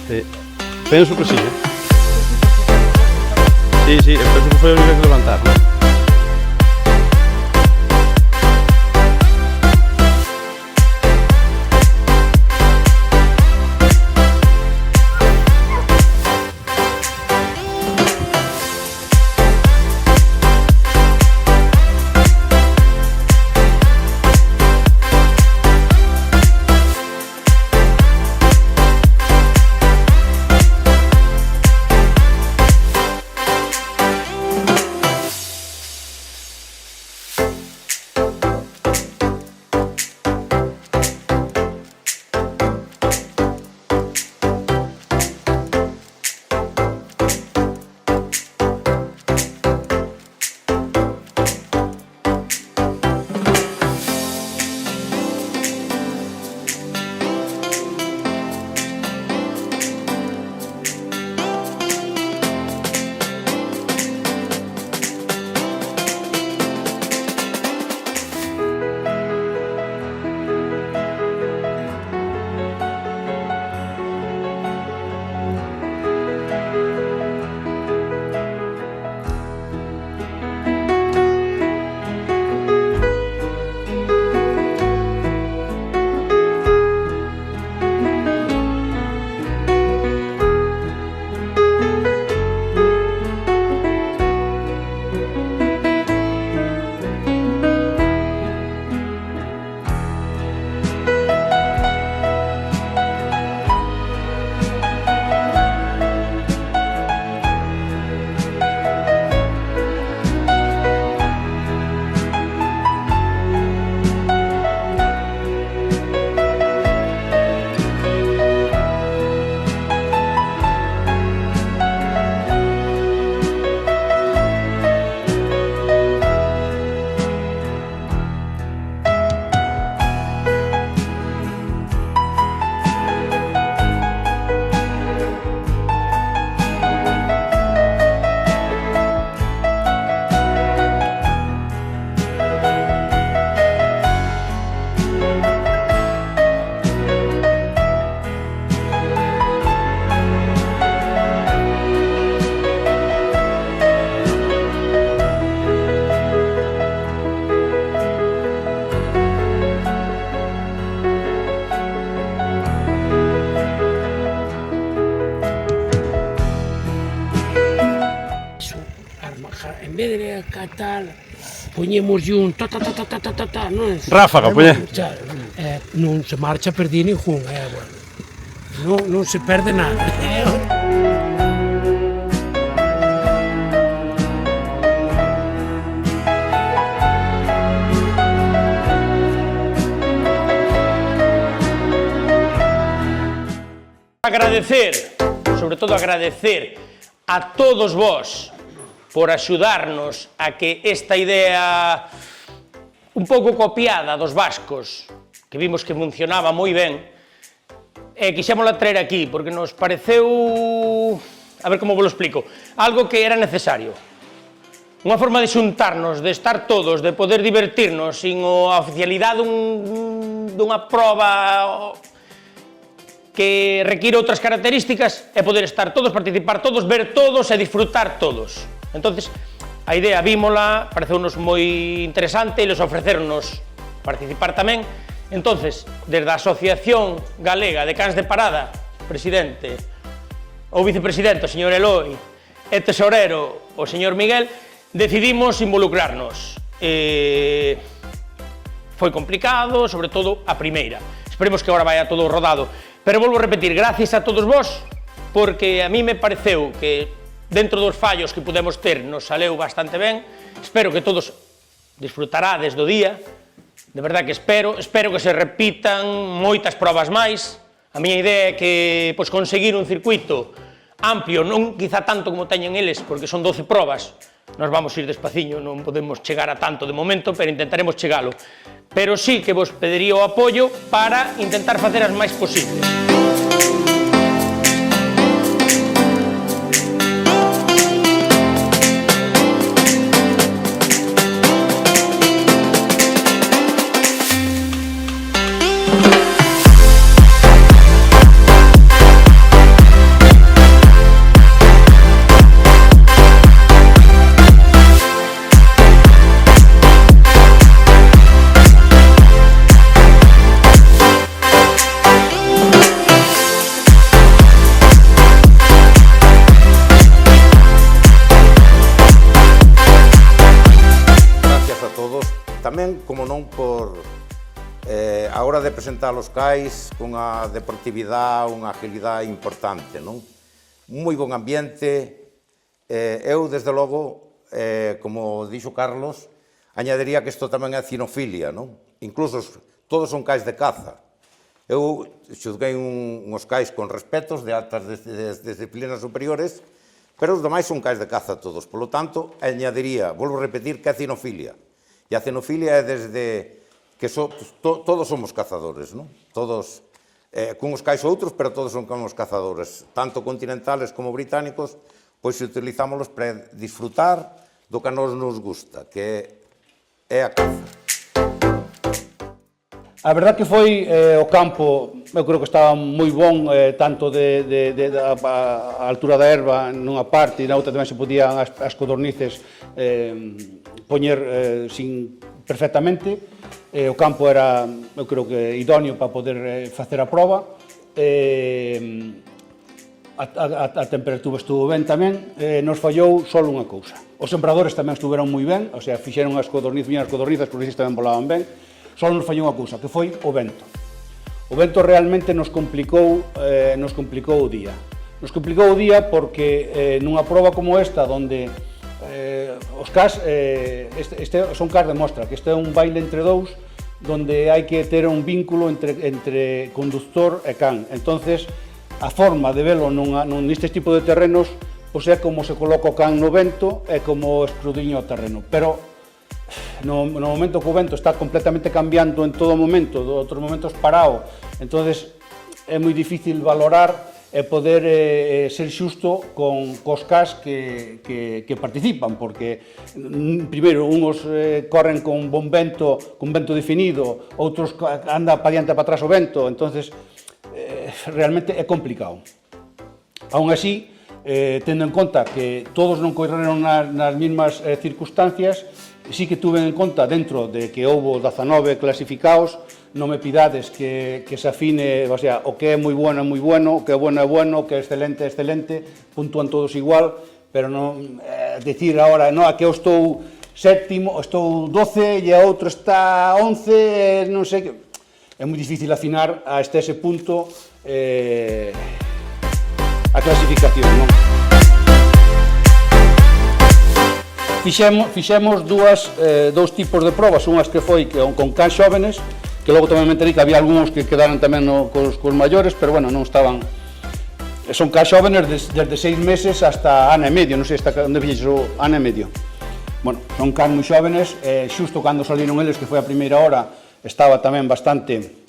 Sí. Penso que sí, Sí, eu penso que foi a única que levantar, non? En vez de catar, poñemos un ta, non? Ráfaga, poñe. Non se marcha a perder ningún, non se perde nada. Agradecer, sobre todo agradecer a todos vós por axudarnos a que esta idea un pouco copiada dos vascos, que vimos que funcionaba moi ben, quixémola traer aquí, porque nos pareceu, a ver como vos lo explico, algo que era necesario. Unha forma de xuntarnos, de estar todos, de poder divertirnos, sin a oficialidade dunha proba que require outras características e poder estar todos, participar todos, ver todos e disfrutar todos. Entonces, a idea vímola, pareceunos moi interesante e les ofrecernos participar tamén. Entonces, desde a Asociación Galega de Cans de Parada, presidente ou vicepresidente, o señor Eloi, e tesorero, o señor Miguel, decidimos involucrarnos. Foi complicado, sobre todo a primeira. Esperemos que agora vaya todo rodado. Pero volvo a repetir, gracias a todos vós, porque a mí me pareceu que dentro dos fallos que pudemos ter nos saleu bastante ben. Espero que todos disfrutarades do día, de verdad que espero que se repitan moitas probas máis. A miña idea é que conseguir un circuito amplio, non quizá tanto como teñen eles, porque son 12 probas, nos vamos ir despaciño, non podemos chegar a tanto de momento, pero intentaremos chegalo. Pero sí que vos pediría o apoio para intentar facer as máis posibles. tamén, como non, por a hora de presentar os cais con a deportividade, unha agilidade importante, non? Moi bon ambiente. Eu, desde logo, como dixo Carlos, añadiría que isto tamén é cinofilia, non? Incluso todos son cais de caza. Eu xudguei uns cais con respetos de altas disciplinas superiores, pero os demais son cais de caza todos. Por lo tanto, añadiría, volvo a repetir, que é cinofilia. E a cinofilia é desde que todos somos cazadores, non? Todos, con uns cais outros, pero todos son como os cazadores. Tanto continentales como británicos, pois utilizámolos para disfrutar do que a nós nos gusta, que é a caza. A verdad que foi o campo, eu creo que estaba moi bon, tanto a altura da herba nunha parte e na outra tamén se podían as codornices poñer perfectamente. O campo era, eu creo que idóneo para poder facer a proba. A temperatura estuvo ben tamén, nos fallou só unha cousa. Os sembradores tamén estuveron moi ben, o sea, fixeron as codornizas, porque tamén volaban ben. Só nos fallou unha cousa, que foi o vento. O vento realmente nos complicou o día. Nos complicou o día porque nunha proba como esta, onde os cas, son cas de mostra, que este é un baile entre dous, onde hai que ter un vínculo entre conductor e can. Entonces, a forma de velo neste tipo de terrenos, pois é como se coloca o can no vento e como escrudiña o terreno. Pero no momento que o vento está completamente cambiando en todo momento, de outros momentos parado, entonces é moi difícil valorar e poder ser xusto cos cas que participan, porque primeiro uns corren con bon vento, con vento definido, outros anda para diante e para atrás o vento, entonces realmente é complicado. Aún así, tendo en conta que todos non correron nas mesmas circunstancias, sí que tuve en conta, dentro de que houve 19 clasificados, non me pidades que se afine, o sea, o que é moi bueno é moi bueno, o que é bueno é bueno, o que é excelente é excelente, puntúan todos igual, pero non decir agora, non, que eu estou séptimo, estou 12 e a outro está 11, non sei que... É moi difícil afinar hasta ese punto a clasificación, non? Fixemos dous tipos de probas, unhas que foi con cans xóvenes, que logo tamén me enterei que había algúns que quedaron tamén cos maiores, pero bueno, non estaban... Son cans xóvenes desde 6 meses hasta ano e medio, non sei onde fixes o ano e medio. Bueno, son cans moi xóvenes, xusto cando saliron eles, que foi a primeira hora, estaba tamén bastante...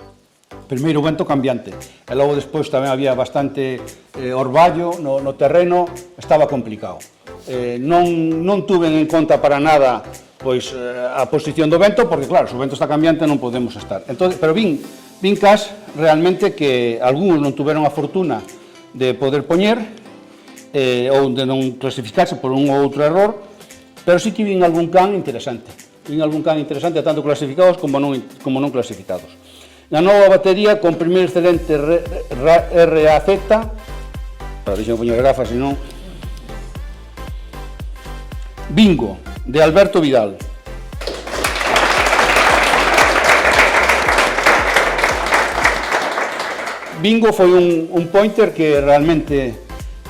Primeiro o vento cambiante, e logo despois tamén había bastante orballo no terreno, estaba complicado. Non tuve en conta para nada pois a posición do vento, porque claro, se o vento está cambiante non podemos estar. Pero vin cas realmente que algúns non tuveron a fortuna de poder poñer ou de non clasificarse por un ou outro error, pero sí que vin algún can interesante. Vin algún can interesante, tanto clasificados como non clasificados. Na nova batería, con primeiro excelente RAZ, deixa-me poñer gafas, senón... Bingo, de Alberto Vidal. Bingo foi un pointer que realmente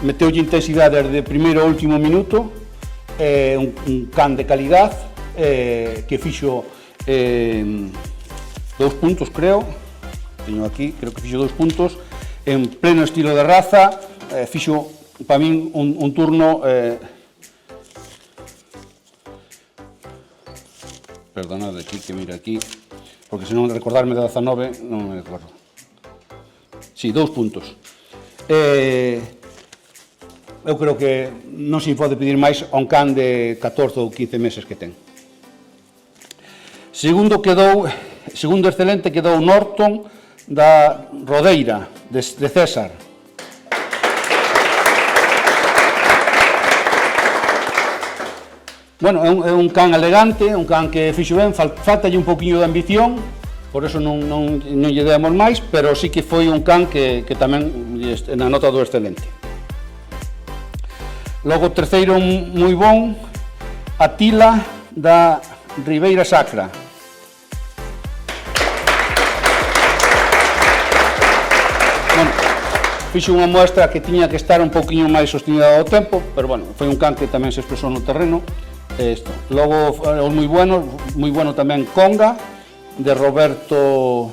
meteulle intensidade desde primeiro ao último minuto, un can de calidad, que fixo 2 puntos, creo, teño aquí, creo que fixo 2 puntos, en pleno estilo de raza, fixo, para min, un turno, perdonad aquí, que mira aquí, porque senón recordarme de 19, non me recordo. Sí, 2 puntos. Eu creo que non se pode pedir máis a un can de 14 ou 15 meses que ten. Segundo excelente quedou Norton da Rodeira, de César. Bueno, é un can elegante, un can que fixo ben, faltalle un pouquiño de ambición, por eso non lle demos máis, pero sí que foi un can que tamén na nota do excelente. Logo, terceiro moi bon, Atila da Ribeira Sacra. Fixo unha muestra que tiña que estar un pouquiño máis sostenida ao tempo, pero bueno, foi un can que tamén se expresou no terreno. Isto. Logo, os moi bueno tamén Conga, de Roberto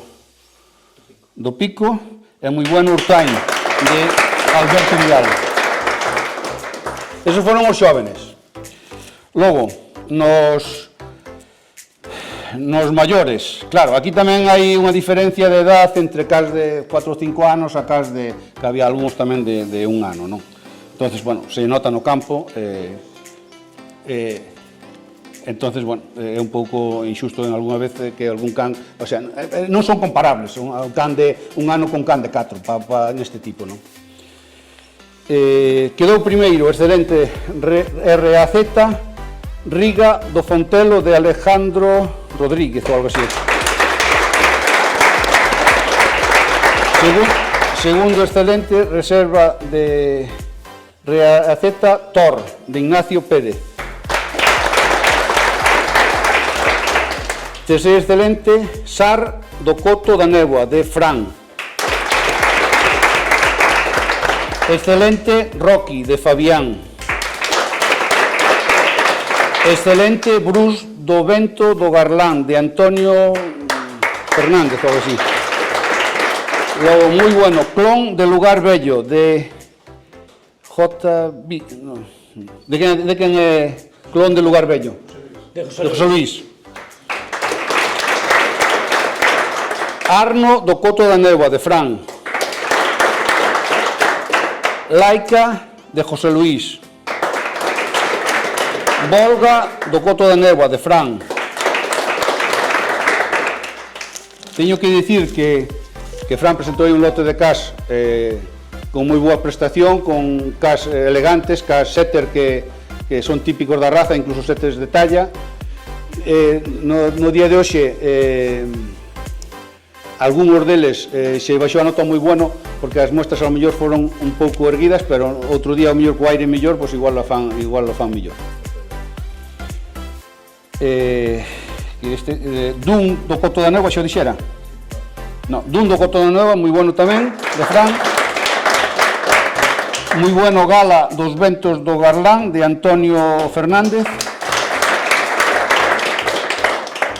do Pico, e moi bueno Urtain, de Alberto Vidal. Esos foron os xóvenes. Logo, nos maiores, claro, aquí tamén hai unha diferencia de edad entre cas de 4 ou 5 anos a cas de que había algúns tamén de 1 ano, non? Entonces, bueno, se nota no campo, entonces, bueno, é un pouco injusto en algunha vez que algún can, o sea, non son comparables, un can de 1 ano con can de 4, neste tipo, non? Quedou primeiro, excelente, RAZ, Riga do Fontelo de Alejandro Rodríguez ou algo así. Segundo excelente, reserva de RAZ Tor, de Ignacio Pérez. Terceiro excelente, Sar do Coto da Néboa, de Fran. Excelente, Rocky, de Fabián. Excelente, Bruce do Vento do Garlán, de Antonio Fernández, algo así. Logo, moi bueno, Clon de Lugar Bello, de ¿De quen é Clon de Lugar Bello? De José Luis. Arno do Coto da Néboa, de Fran. Laica, de José Luis. Volga do Coto da Néboa, de Fran. Teño que dicir que Fran presentou un lote de cas con moi boa prestación, con cas elegantes, cas setter que son típicos da raza, incluso setters de talla. No día de hoxe, algúns deles se baixou a nota moi bueno, porque as muestras ao mellor foron un pouco erguidas, pero outro día ao mellor co aire mellor, pois igual lo fan mellor. Dun do Coto da Néboa, xa o dixera? No, Dun do Coto da Néboa, moi bueno tamén, de Fran. Moi bueno Gala dos Ventos do Garlán, de Antonio Fernández.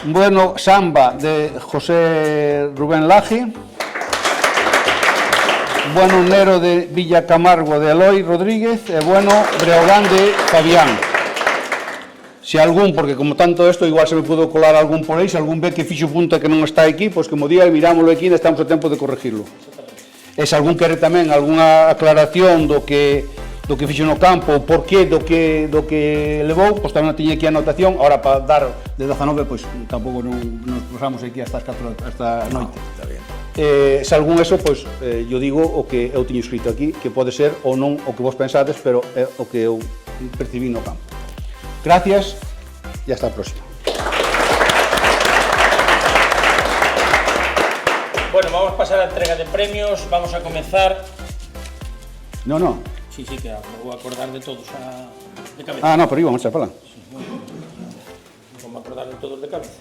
Bueno Samba, de José Rubén Laje. Bueno Nero de Villa Camargo, de Eloy Rodríguez. E bueno Breogán, de Fabián. Se algún, porque como tanto isto, igual se me pudo colar algún por aí, se algún ve que fixo punta que non está aquí, pois que mo día mirámoslo aquí e estamos a tempo de corregirlo. E se algún quere tamén algunha aclaración do que fixo no campo, o porqué do que levou, pois tamén tiña aquí a anotación. Ahora, para dar de 19, pois tampouco nos pasamos aquí hasta a noite. Se algún eso, pois yo digo o que eu tiño escrito aquí, que pode ser ou non o que vos pensades, pero é o que eu percibí no campo. Gracias y hasta la próxima. Bueno, vamos a pasar a la entrega de premios. Vamos a comenzar. No. Sí, que me voy a acordar de todos de cabeza. Ah, no, pero íbamos a falar. Vamos a acordar de todos de cabeza.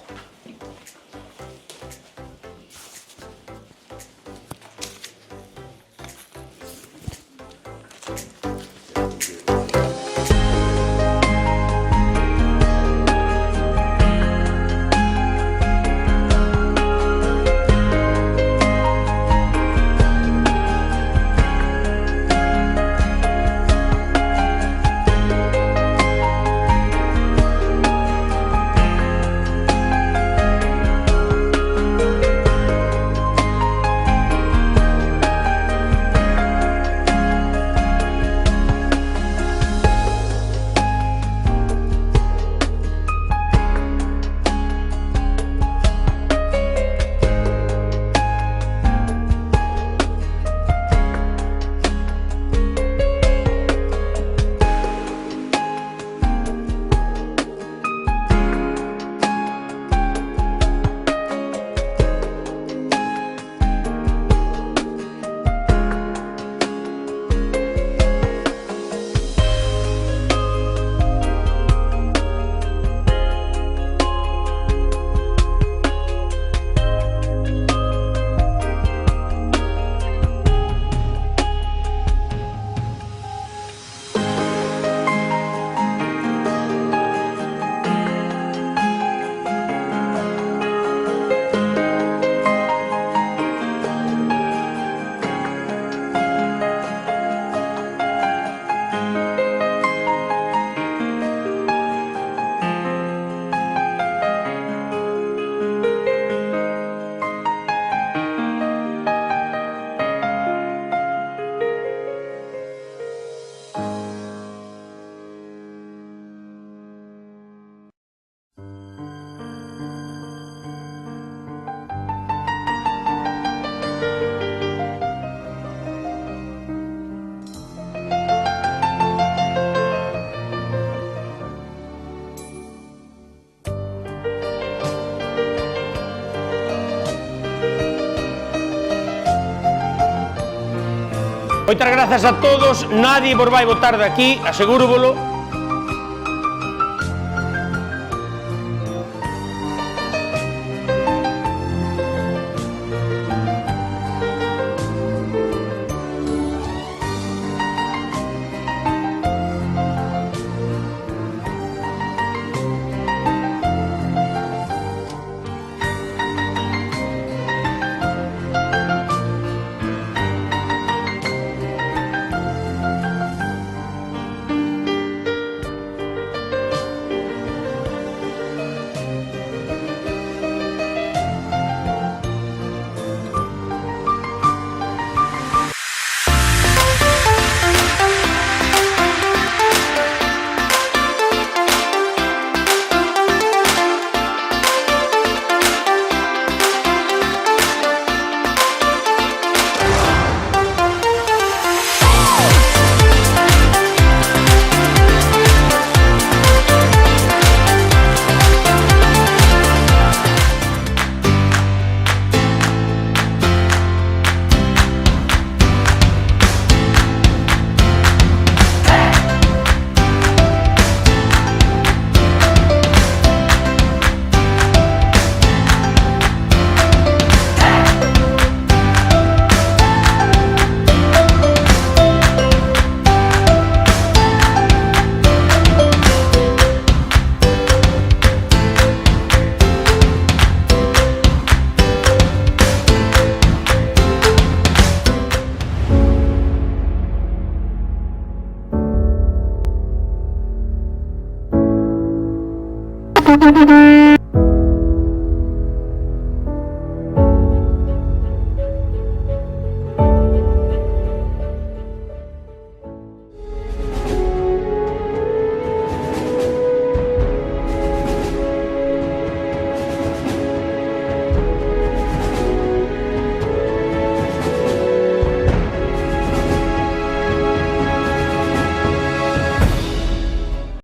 Moitas grazas a todos, nadie vos vai votar de aquí, asegúrovolo.